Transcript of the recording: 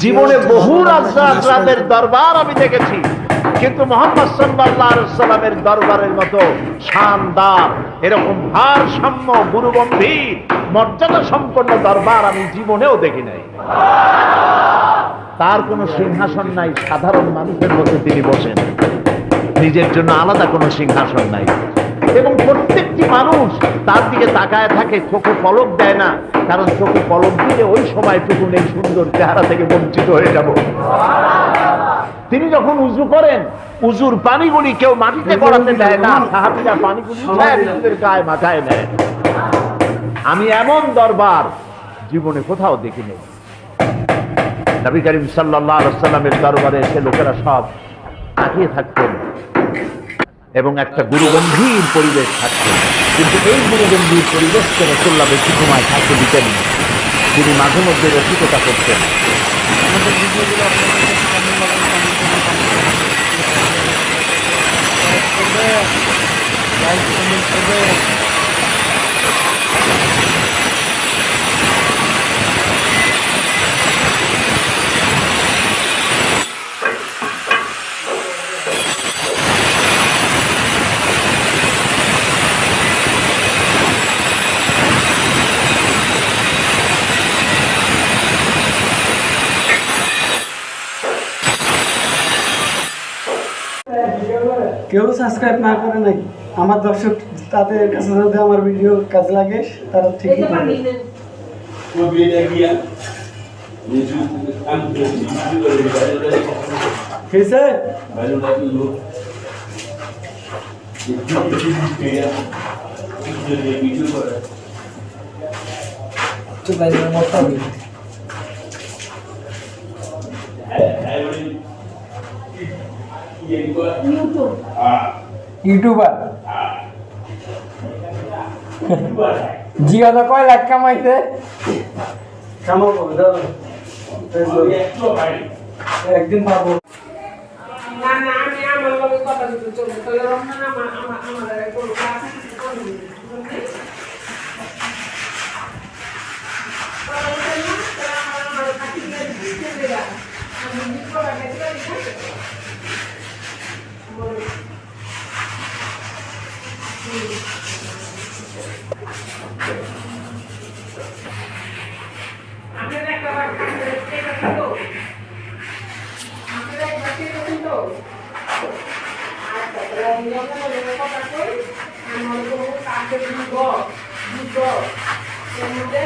জীবনে বহু রাজরাজের দরবার আমি দেখেছি, কিন্তু মুহাম্মদ সাল্লাল্লাহু আলাইহি সাল্লামের দরবারের মতো শানদার, এরকম ভারসাম্য গুরুগম্ভীর মর্যাদা সম্পন্ন দরবার আমি জীবনেও দেখি নাই। তার কোনো সিংহাসন নাই, সাধারণ মানুষের মধ্যে তিনি বসেন, নিজের জন্য আলাদা কোনো সিংহাসন নাই। এবং প্রত্যেকটি মানুষ তার দিকে তাকায় থাকে, চোখে পলক দেয় না, কারণ চোখে পলক দিলে ওই সময়টুকু এই সুন্দর চেহারা থেকে বঞ্চিত হয়ে যাব। তিনি যখন উজু করেন, উজুর পানিগুলি কেউ মাটিতে গড়াতে দেয় না, সাহাবীরা পানিগুলি নিজেদের গায়ে মাথায় নেয়। আমি এমন দরবার জীবনে কোথাও দেখিনি। নবী করিম সাল্লাল্লাহু আলাইহি ওয়াসাল্লামের দরবারে এসে লোকেরা সব তাকিয়ে থাকতেন এবং একটা গুরুগম্ভীর পরিবেশ থাকতেন, কিন্তু এই গুরুগম্ভীর পরিবেশকে রাসূলুল্লাহ বেশি সময় থাকতে দিতেন। তিনি মাঝে মধ্যে রসিকতা করতেন। আমাদের ভিডিওগুলো কেউ সাবস্ক্রাইব না করে নাকি আমার দর্শক, তাদের কাছে যদি আমার ভিডিও কাজে লাগে তারা ঠিকই পাবে। ইউটিউবার জিওদা কয় লাখ কামাইছে? একদিন পাবো। না না, আমি আমার লগে কথা দিতে চলবো, তাহলে রমজান আমার কোনো ক্লাস আপনারা একটা বার তো আপনারা একবার দেখুন তো। আচ্ছা, তাহলে আমি যখন কথা কই, আমার কোনো কাছে দিব এর মধ্যে